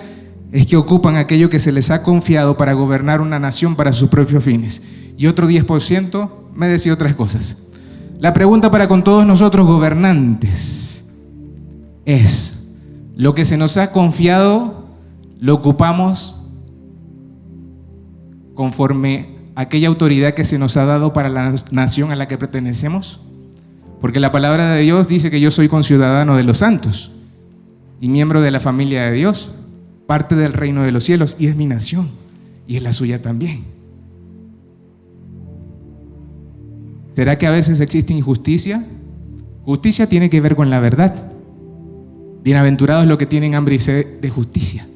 es que ocupan aquello que se les ha confiado para gobernar una nación para sus propios fines. Y otro 10% me decía otras cosas. La pregunta para con todos nosotros gobernantes es: ¿lo que se nos ha confiado lo ocupamos conforme a aquella autoridad que se nos ha dado para la nación a la que pertenecemos? Porque la palabra de Dios dice que yo soy conciudadano de los santos y miembro de la familia de Dios, parte del reino de los cielos, y es mi nación y es la suya también. ¿Será que a veces existe injusticia? Justicia tiene que ver con la verdad. Bienaventurados los que tienen hambre y sed de justicia.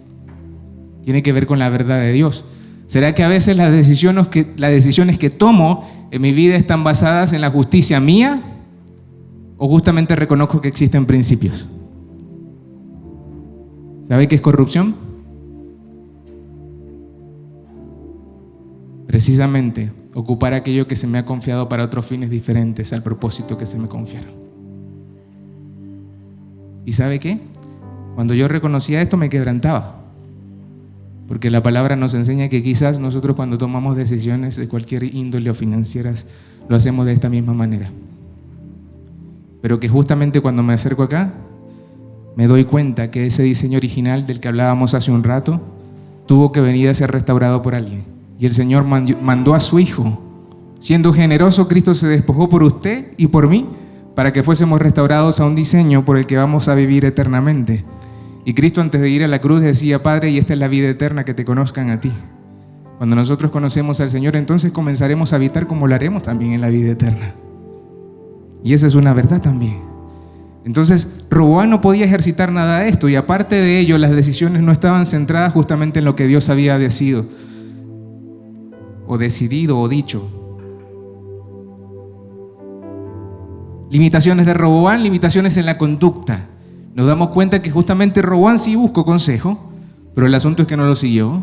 Tiene que ver con la verdad de Dios. ¿Será que a veces las decisiones que tomo en mi vida están basadas en la justicia mía o justamente reconozco que existen principios? ¿Sabe qué es corrupción? Precisamente ocupar aquello que se me ha confiado para otros fines diferentes al propósito que se me confiaron. ¿Y sabe qué? Cuando yo reconocía esto me quebrantaba, porque la palabra nos enseña que quizás nosotros cuando tomamos decisiones de cualquier índole o financieras lo hacemos de esta misma manera, pero que justamente cuando me acerco acá me doy cuenta que ese diseño original del que hablábamos hace un rato tuvo que venir a ser restaurado por alguien. Y el Señor mandó a su Hijo. Siendo generoso, Cristo se despojó por usted y por mí para que fuésemos restaurados a un diseño por el que vamos a vivir eternamente. Y Cristo, antes de ir a la cruz, decía: Padre, y esta es la vida eterna, que te conozcan a ti. Cuando nosotros conocemos al Señor, entonces comenzaremos a habitar como lo haremos también en la vida eterna. Y esa es una verdad también. Entonces, Roboam no podía ejercitar nada de esto, y aparte de ello, las decisiones no estaban centradas justamente en lo que Dios había decidido o dicho. Limitaciones de Roboam, limitaciones en la conducta. Nos damos cuenta que justamente Roboam sí buscó consejo, pero el asunto es que no lo siguió.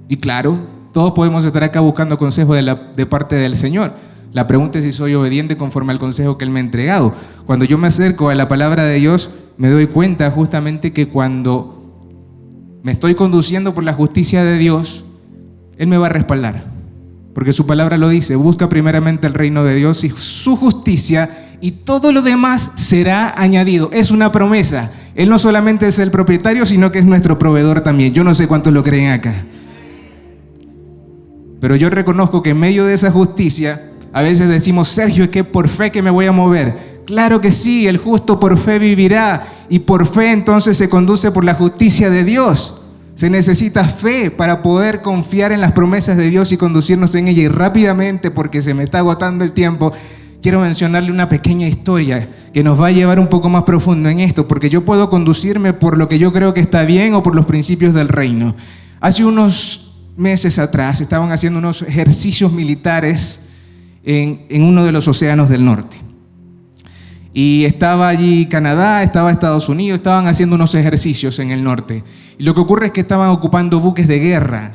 Y claro, todos podemos estar acá buscando consejo de parte del Señor. La pregunta es si soy obediente conforme al consejo que Él me ha entregado. Cuando yo me acerco a la palabra de Dios, me doy cuenta justamente que cuando me estoy conduciendo por la justicia de Dios, Él me va a respaldar. Porque su palabra lo dice: busca primeramente el reino de Dios y su justicia, y todo lo demás será añadido. Es una promesa. Él no solamente es el propietario, sino que es nuestro proveedor también. Yo no sé cuántos lo creen acá. Pero yo reconozco que en medio de esa justicia, a veces decimos: Sergio, es que por fe que me voy a mover. Claro que sí, el justo por fe vivirá, y por fe entonces se conduce por la justicia de Dios. Se necesita fe para poder confiar en las promesas de Dios y conducirnos en ella. Y rápidamente, porque se me está agotando el tiempo, quiero mencionarle una pequeña historia que nos va a llevar un poco más profundo en esto, porque yo puedo conducirme por lo que yo creo que está bien o por los principios del reino. Hace unos meses atrás estaban haciendo unos ejercicios militares en uno de los océanos del norte. Y estaba allí Canadá, estaba Estados Unidos, estaban haciendo unos ejercicios en el norte. Y lo que ocurre es que estaban ocupando buques de guerra.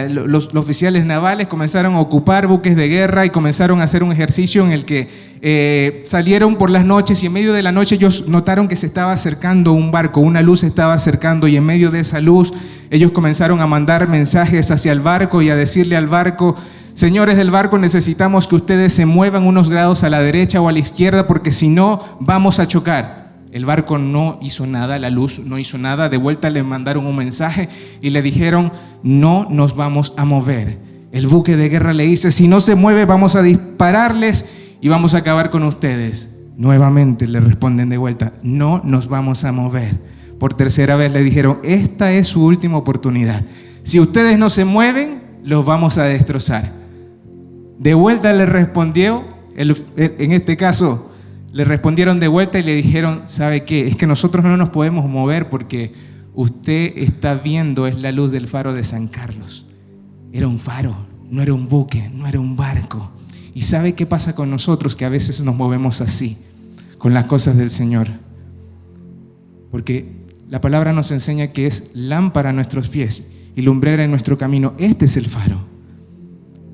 Los oficiales navales comenzaron a ocupar buques de guerra y comenzaron a hacer un ejercicio en el que salieron por las noches, y en medio de la noche ellos notaron que se estaba acercando un barco, una luz se estaba acercando, y en medio de esa luz ellos comenzaron a mandar mensajes hacia el barco y a decirle al barco: señores del barco, necesitamos que ustedes se muevan unos grados a la derecha o a la izquierda, porque si no vamos a chocar. El barco no hizo nada, la luz no hizo nada. De vuelta le mandaron un mensaje y le dijeron: no nos vamos a mover. El buque de guerra le dice: si no se mueve, vamos a dispararles y vamos a acabar con ustedes. Nuevamente le responden de vuelta: no nos vamos a mover. Por tercera vez le dijeron: esta es su última oportunidad. Si ustedes no se mueven, los vamos a destrozar. De vuelta le respondió, en este caso, le respondieron de vuelta y le dijeron: ¿sabe qué? Es que nosotros no nos podemos mover porque usted está viendo, es la luz del faro de San Carlos. Era un faro, no era un buque, no era un barco. ¿Y sabe qué pasa con nosotros? Que a veces nos movemos así, con las cosas del Señor. Porque la palabra nos enseña que es lámpara a nuestros pies y lumbrera en nuestro camino. Este es el faro.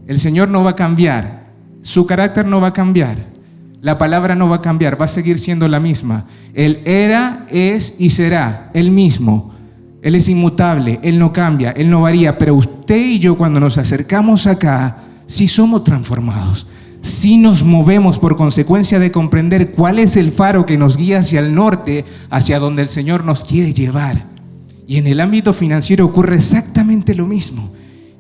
El Señor no va a cambiar, su carácter no va a cambiar. La palabra no va a cambiar, va a seguir siendo la misma. Él era, es y será el mismo. Él es inmutable, Él no cambia, Él no varía. Pero usted y yo, cuando nos acercamos acá, sí somos transformados. Sí nos movemos por consecuencia de comprender cuál es el faro que nos guía hacia el norte, hacia donde el Señor nos quiere llevar. Y en el ámbito financiero ocurre exactamente lo mismo.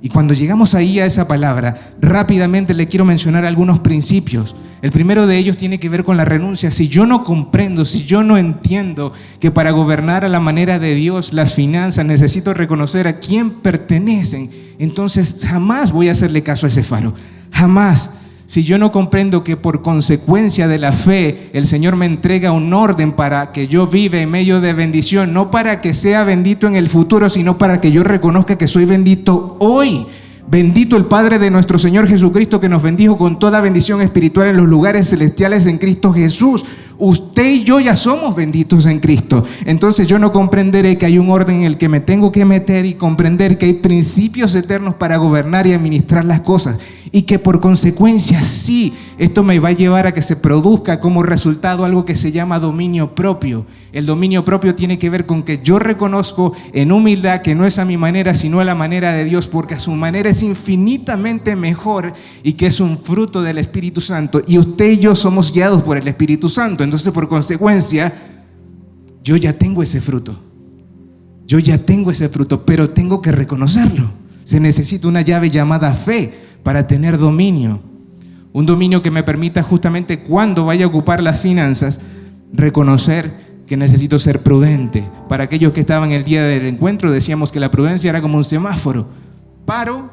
Y cuando llegamos ahí a esa palabra, rápidamente le quiero mencionar algunos principios. El primero de ellos tiene que ver con la renuncia. Si yo no comprendo, si yo no entiendo que para gobernar a la manera de Dios las finanzas necesito reconocer a quién pertenecen, entonces jamás voy a hacerle caso a ese faro. Jamás. Si yo no comprendo que por consecuencia de la fe el Señor me entrega un orden para que yo viva en medio de bendición, no para que sea bendito en el futuro, sino para que yo reconozca que soy bendito hoy. Bendito el Padre de nuestro Señor Jesucristo, que nos bendijo con toda bendición espiritual en los lugares celestiales en Cristo Jesús. Usted y yo ya somos benditos en Cristo. Entonces yo no comprenderé que hay un orden en el que me tengo que meter y comprender que hay principios eternos para gobernar y administrar las cosas. Y que por consecuencia sí, esto me va a llevar a que se produzca como resultado algo que se llama dominio propio. El dominio propio tiene que ver con que yo reconozco en humildad que no es a mi manera, sino a la manera de Dios, porque a su manera es infinitamente mejor y que es un fruto del Espíritu Santo. Y usted y yo somos guiados por el Espíritu Santo. Entonces, por consecuencia, yo ya tengo ese fruto. Yo ya tengo ese fruto, pero tengo que reconocerlo. Se necesita una llave llamada fe para tener dominio. Un dominio que me permita justamente cuando vaya a ocupar las finanzas, reconocer que necesito ser prudente. Para aquellos que estaban el día del encuentro, decíamos que la prudencia era como un semáforo. Paro,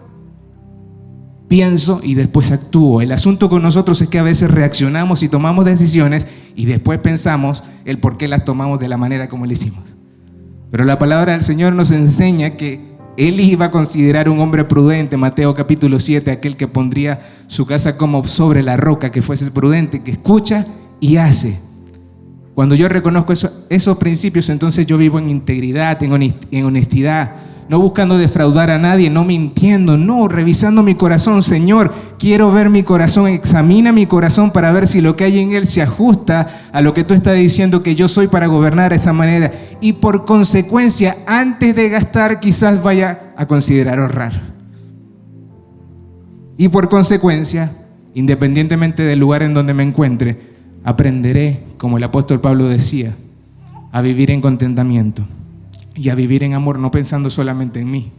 pienso y después actúo. El asunto con nosotros es que a veces reaccionamos y tomamos decisiones y después pensamos el por qué las tomamos de la manera como le hicimos. Pero la palabra del Señor nos enseña que Él iba a considerar un hombre prudente, Mateo capítulo 7, aquel que pondría su casa como sobre la roca, que fuese prudente, que escucha y hace. Cuando yo reconozco esos principios, entonces yo vivo en integridad, en honestidad, no buscando defraudar a nadie, no mintiendo, no, revisando mi corazón. Señor, quiero ver mi corazón, examina mi corazón para ver si lo que hay en él se ajusta a lo que tú estás diciendo que yo soy para gobernar de esa manera. Y por consecuencia, antes de gastar, quizás vaya a considerar ahorrar. Y por consecuencia, independientemente del lugar en donde me encuentre, aprenderé, como el apóstol Pablo decía, a vivir en contentamiento y a vivir en amor, no pensando solamente en mí.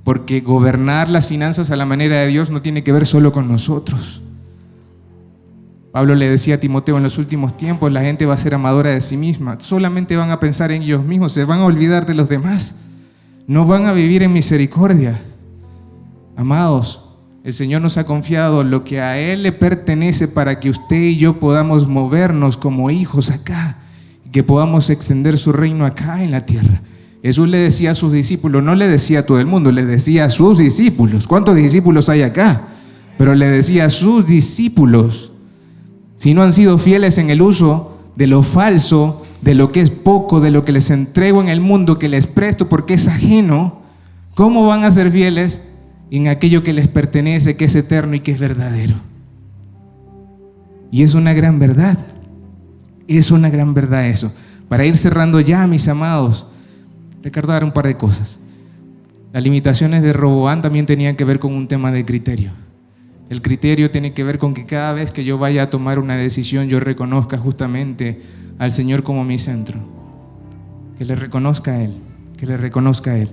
Porque gobernar las finanzas a la manera de Dios no tiene que ver solo con nosotros. Pablo le decía a Timoteo: en los últimos tiempos la gente va a ser amadora de sí misma, solamente van a pensar en ellos mismos, se van a olvidar de los demás, no van a vivir en misericordia. Amados, el Señor nos ha confiado lo que a Él le pertenece para que usted y yo podamos movernos como hijos acá, y que podamos extender su reino acá en la tierra. Jesús le decía a sus discípulos, no le decía a todo el mundo, le decía a sus discípulos. ¿Cuántos discípulos hay acá? Pero le decía a sus discípulos: si no han sido fieles en el uso de lo falso, de lo que es poco, de lo que les entrego en el mundo, que les presto porque es ajeno, ¿cómo van a ser fieles en aquello que les pertenece, que es eterno y que es verdadero? Y es una gran verdad. Es una gran verdad eso. Para ir cerrando ya, mis amados, recordar un par de cosas. Las limitaciones de Roboam también tenían que ver con un tema de criterio. El criterio tiene que ver con que cada vez que yo vaya a tomar una decisión, yo reconozca justamente al Señor como mi centro. Que le reconozca a Él, que le reconozca a Él.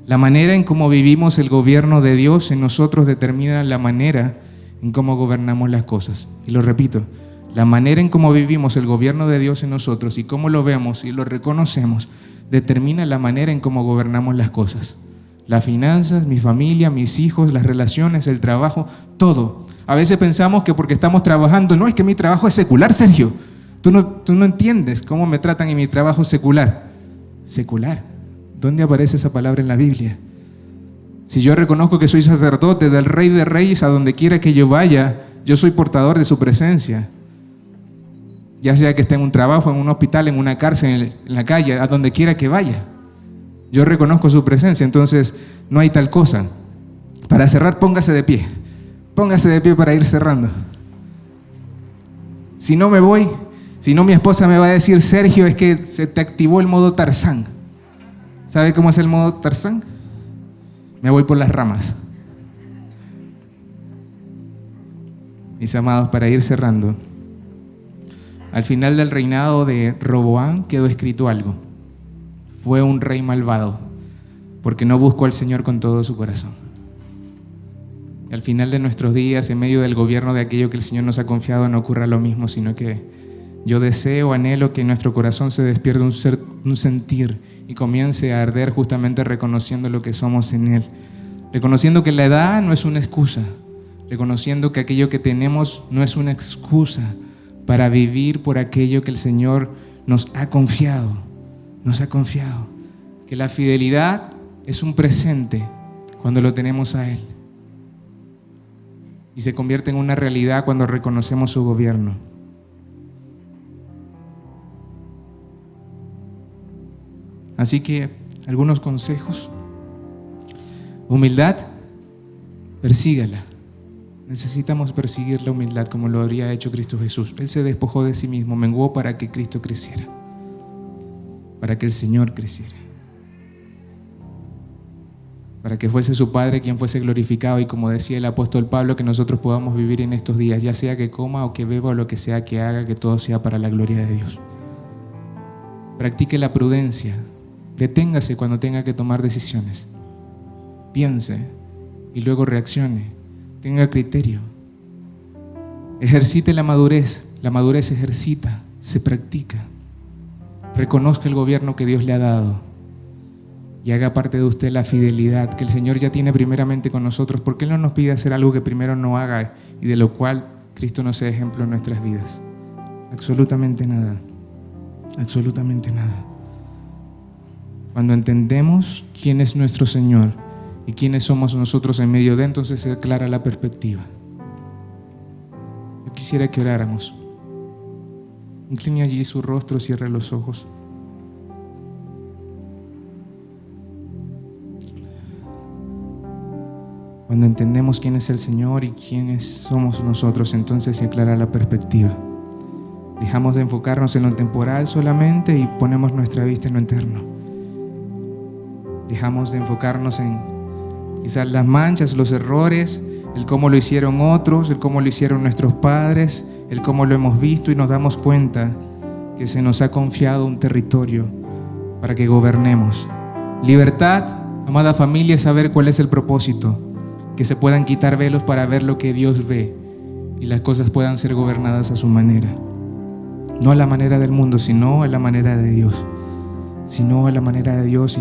La manera en cómo vivimos el gobierno de Dios en nosotros determina la manera en cómo gobernamos las cosas. Y lo repito, la manera en cómo vivimos el gobierno de Dios en nosotros y cómo lo vemos y lo reconocemos determina la manera en cómo gobernamos las cosas. Las finanzas, mi familia, mis hijos, las relaciones, el trabajo, todo. A veces pensamos que porque estamos trabajando, no, es que mi trabajo es secular, Sergio. Tú no entiendes cómo me tratan en mi trabajo secular. Secular. ¿Dónde aparece esa palabra en la Biblia? Si yo reconozco que soy sacerdote del Rey de Reyes, a donde quiera que yo vaya, yo soy portador de su presencia. Ya sea que esté en un trabajo, en un hospital, en una cárcel, en la calle, a donde quiera que vaya. Yo reconozco su presencia, entonces no hay tal cosa. Para cerrar, póngase de pie. Póngase de pie para ir cerrando. Si no me voy, si no mi esposa me va a decir: Sergio, es que se te activó el modo Tarzán. ¿Sabe cómo es el modo Tarzán? Me voy por las ramas. Mis amados, para ir cerrando, al final del reinado de Roboam quedó escrito algo. Fue un rey malvado, porque no buscó al Señor con todo su corazón. Y al final de nuestros días, en medio del gobierno de aquello que el Señor nos ha confiado, no ocurra lo mismo, sino que yo deseo, anhelo que en nuestro corazón se despierte un sentir y comience a arder justamente reconociendo lo que somos en Él. Reconociendo que la edad no es una excusa. Reconociendo que aquello que tenemos no es una excusa para vivir por aquello que el Señor nos ha confiado. Nos ha confiado. Que la fidelidad es un presente cuando lo tenemos a Él. Y se convierte en una realidad cuando reconocemos su gobierno. Así que, algunos consejos. Humildad, persígala. Necesitamos perseguir la humildad como lo habría hecho Cristo Jesús. Él se despojó de sí mismo, menguó para que Cristo creciera, para que el Señor creciera, para que fuese su Padre quien fuese glorificado, y como decía el apóstol Pablo, que nosotros podamos vivir en estos días, ya sea que coma o que beba o lo que sea que haga, que todo sea para la gloria de Dios. Practique la prudencia, deténgase cuando tenga que tomar decisiones, piense y luego reaccione. Tenga criterio. Ejercite la madurez. La madurez se ejercita, se practica. Reconozca el gobierno que Dios le ha dado y haga parte de usted la fidelidad que el Señor ya tiene primeramente con nosotros, porque Él no nos pide hacer algo que primero no haga y de lo cual Cristo no sea ejemplo en nuestras vidas. Absolutamente nada. Absolutamente nada. Cuando entendemos quién es nuestro Señor y quiénes somos nosotros en medio de, entonces se aclara la perspectiva. Yo quisiera que oráramos. Incline allí su rostro, cierre los ojos. Cuando entendemos quién es el Señor y quiénes somos nosotros, entonces se aclara la perspectiva. Dejamos de enfocarnos en lo temporal solamente y ponemos nuestra vista en lo eterno. Dejamos de enfocarnos en quizás las manchas, los errores, el cómo lo hicieron otros, el cómo lo hicieron nuestros padres, el cómo lo hemos visto, y nos damos cuenta que se nos ha confiado un territorio para que gobernemos. Libertad, amada familia, es saber cuál es el propósito, que se puedan quitar velos para ver lo que Dios ve y las cosas puedan ser gobernadas a su manera. No a la manera del mundo, sino a la manera de Dios. Sino a la manera de Dios.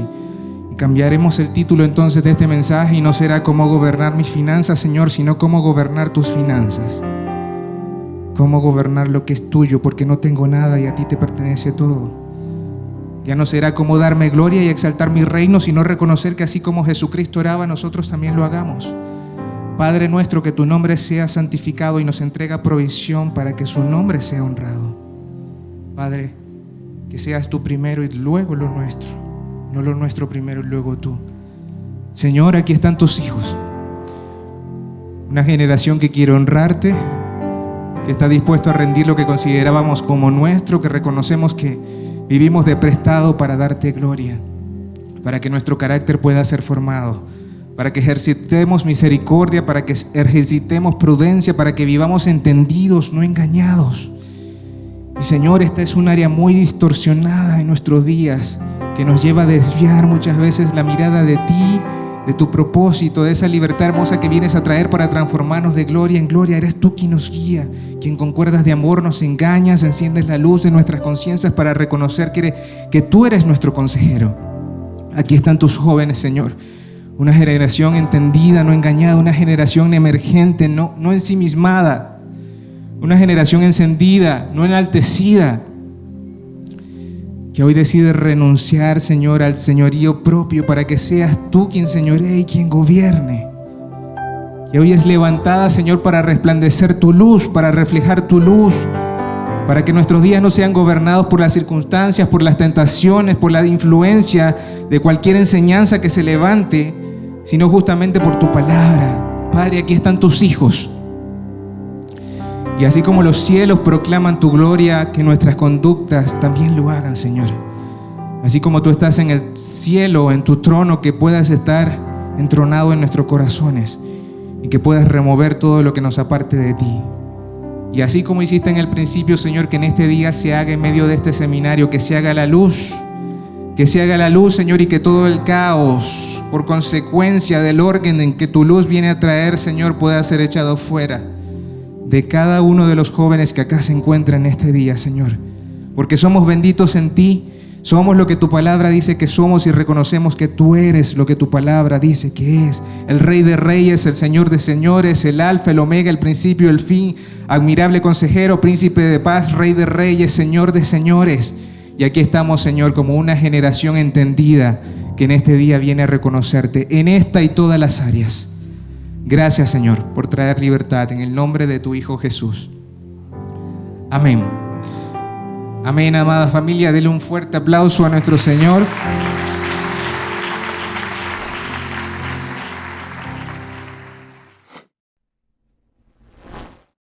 Y cambiaremos el título entonces de este mensaje, y no será cómo gobernar mis finanzas, Señor, sino cómo gobernar tus finanzas. Cómo gobernar lo que es tuyo, porque no tengo nada y a ti te pertenece todo. Ya no será cómo darme gloria y exaltar mi reino, sino reconocer que así como Jesucristo oraba, nosotros también lo hagamos. Padre nuestro, que tu nombre sea santificado y nos entrega provisión para que su nombre sea honrado. Padre, que seas tú primero y luego lo nuestro, no lo nuestro primero y luego tú. Señor, aquí están tus hijos, una generación que quiere honrarte, que está dispuesto a rendir lo que considerábamos como nuestro, que reconocemos que vivimos de prestado para darte gloria, para que nuestro carácter pueda ser formado, para que ejercitemos misericordia, para que ejercitemos prudencia, para que vivamos entendidos, no engañados. Y Señor, esta es un área muy distorsionada en nuestros días, que nos lleva a desviar muchas veces la mirada de ti, de tu propósito, de esa libertad hermosa que vienes a traer para transformarnos de gloria en gloria. Eres tú quien nos guía, quien con cuerdas de amor nos engañas, enciendes la luz de nuestras conciencias para reconocer que tú eres nuestro consejero. Aquí están tus jóvenes, Señor, una generación entendida, no engañada, una generación emergente, no ensimismada, una generación encendida, no enaltecida, que hoy decide renunciar, Señor, al señorío propio para que seas tú quien señoree y quien gobierne. Que hoy es levantada, Señor, para resplandecer tu luz, para reflejar tu luz, para que nuestros días no sean gobernados por las circunstancias, por las tentaciones, por la influencia de cualquier enseñanza que se levante, sino justamente por tu palabra. Padre, aquí están tus hijos. Y así como los cielos proclaman tu gloria, que nuestras conductas también lo hagan, Señor. Así como tú estás en el cielo, en tu trono, que puedas estar entronado en nuestros corazones y que puedas remover todo lo que nos aparte de ti. Y así como hiciste en el principio, Señor, que en este día se haga en medio de este seminario, que se haga la luz, Señor, y que todo el caos, por consecuencia del orden en que tu luz viene a traer, Señor, pueda ser echado fuera de cada uno de los jóvenes que acá se encuentran en este día, Señor, porque somos benditos en ti, somos lo que tu palabra dice que somos y reconocemos que tú eres lo que tu palabra dice que es, el Rey de Reyes, el Señor de Señores, el Alfa, el Omega, el principio, el fin, admirable consejero, príncipe de paz, Rey de Reyes, Señor de Señores. Y aquí estamos, Señor, como una generación entendida que en este día viene a reconocerte en esta y todas las áreas. Gracias, Señor, por traer libertad en el nombre de tu Hijo Jesús. Amén. Amén, amada familia. Dele un fuerte aplauso a nuestro Señor.